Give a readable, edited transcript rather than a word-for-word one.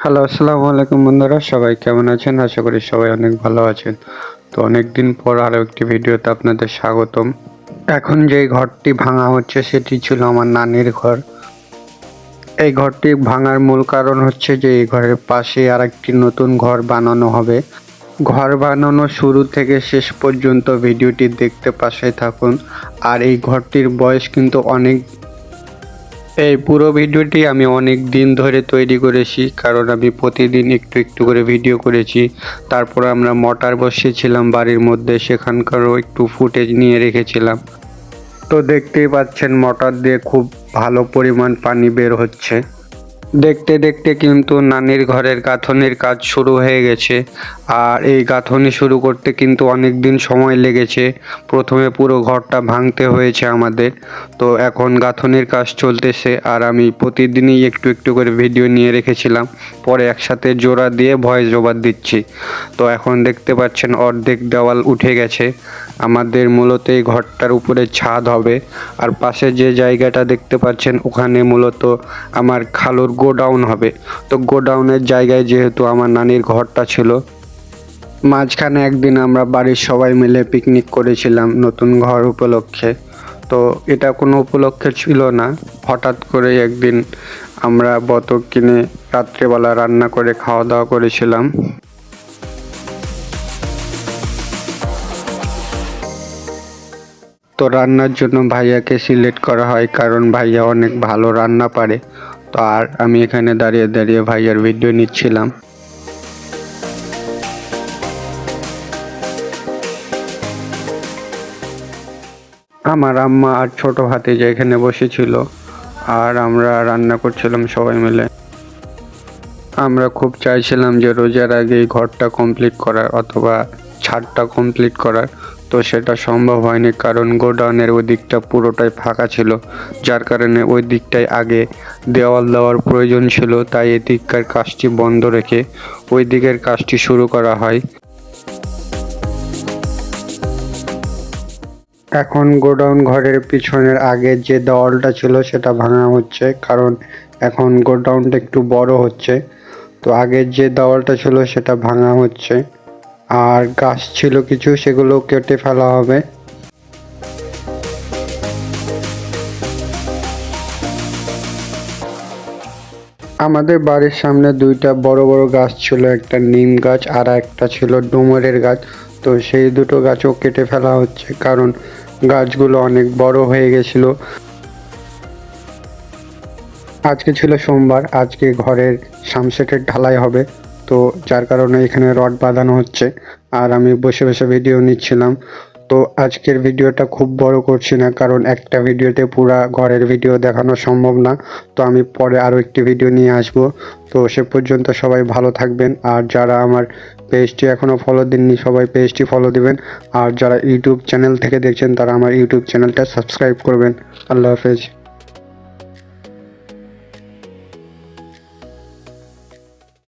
Hello, আসসালামু আলাইকুম বন্ধুরা, সবাই কেমন আছেন? আশা করি সবাই অনেক ভালো আছেন। তো অনেক দিন পর আরও একটি ভিডিওতে আপনাদের স্বাগতম। এখন যেই ঘরটি ভাঙা হচ্ছে সেটি ছিল আমার নানির ঘর। এই ঘরটি ভাঙার মূল কারণ হচ্ছে যে এই ঘরের পাশে আরেকটি নতুন ঘর বানানো হবে। ঘর বানানো শুরু থেকে শেষ পর্যন্ত ভিডিওটি দেখতে পাশে থাকুন। আর এই ঘরটির বয়স কিন্তু অনেক। এই পুরো ভিডিওটি আমি অনেক দিন ধরে তৈরি করেছি, কারণ আমি প্রতিদিন একটু একটু করে ভিডিও করেছি। তারপর আমরা মোটর বসিয়েছিলাম বাড়ির মধ্যে, সেখানকারও একটু ফুটেজ নিয়ে রেখেছিলাম। তো দেখতেই পাচ্ছেন মোটর দিয়ে খুব ভালো পরিমাণ পানি বের হচ্ছে। দেখতে দেখতে কিন্তু নানির ঘরের গাঁথনির কাজ শুরু হয়ে গেছে। আর এই গাঁথনি শুরু করতে কিন্তু অনেক দিন সময় লেগেছে। প্রথমে পুরো ঘরটা ভাঙতে হয়েছে আমাদের। তো এখন গাঁথনির কাজ চলতেছে, আর আমি প্রতিদিনই একটু একটু করে ভিডিও নিয়ে রেখেছিলাম, পরে একসাথে জোড়া দিয়ে ভয়েস ওভার দিচ্ছি। তো এখন দেখতে পাচ্ছেন অর্ধেক দেওয়াল উঠে গেছে। আমাদের মূলত এই ঘরটার উপরে ছাদ হবে। আর পাশে যে জায়গাটা দেখতে পাচ্ছেন ওখানে মূলত আমার খালুর গোডাউন হবে। তো গোডাউনের জায়গায় যেহেতু আমার নানির ঘরটা ছিল, মাঝখানে একদিন আমরা বাড়ির সবাই মিলে পিকনিক করেছিলাম নতুন ঘর উপলক্ষে। তো এটা কোনো উপলক্ষে ছিল না, হঠাৎ করে একদিন আমরা বতক কিনে রাত্রেবেলা রান্না করে খাওয়া দাওয়া করেছিলাম। তো রান্নার জন্য ভাইয়াকে সিলেক্ট করা হয়, কারণ ভাইয়া অনেক ভালো রান্না পারে। তো আর আমি এখানে দাঁড়িয়ে দাঁড়িয়ে ভাইয়ার ভিডিও নিচ্ছিলাম। আমার আম্মা আর ছোট ভাতিজা এখানে বসেছিল, আর আমরা রান্না করছিলাম সবাই মিলে। আমরা খুব চাইছিলাম যে রোজার আগে এই ঘরটা কমপ্লিট করার অথবা ছাদটা কমপ্লিট করার। তো সেটা সম্ভব হয়নি, কারণ গোডাউনের ওই দিকটা পুরোটাই ফাঁকা ছিল, যার কারণে ওই দিকটায় আগে দেওয়াল দেওয়ার প্রয়োজন ছিল। তাই এদিককার কাজটি বন্ধ রেখে ওই দিকের কাজটি শুরু করা হয়। এখন গোডাউন ঘরের পিছনের আগে যে দেওয়ালটা ছিল সেটা ভাঙা হচ্ছে, কারণ এখন গোডাউনটা একটু বড় হচ্ছে। তো আগের যে দেওয়ালটা ছিল সেটা ভাঙা হচ্ছে। আর গাছ ছিল কিছু, সেগুলো কেটে ফেলা হবে। আমাদের বাড়ির সামনে দুইটা বড় বড় গাছ ছিল, একটা নিম গাছ আর একটা ছিল ডুমুরের গাছ। তো সেই দুটো গাছও কেটে ফেলা হচ্ছে, কারণ গাছগুলো অনেক বড় হয়ে গেছিল। আজকে ছিল সোমবার, আজকে ঘরের সামসেটের ঢালাই হবে। তো যার কারণে এখানে রড বাঁধানো হচ্ছে, আর আমি বসে বসে ভিডিও নিচ্ছিলাম। তো আজকের ভিডিওটা খুব বড় করছি না, কারণ একটা ভিডিওতে পুরা ঘরের ভিডিও দেখানো সম্ভব না। তো আমি পরে আরও একটি ভিডিও নিয়ে আসব। তো সে পর্যন্ত সবাই ভালো থাকবেন, আর যারা আমার পেজটি এখনও ফলো দেননি সবাই পেজটি ফলো দিবেন। আর যারা ইউটিউব চ্যানেল থেকে দেখছেন তারা আমার ইউটিউব চ্যানেলটা সাবস্ক্রাইব করবেন। আল্লাহ হাফেজ।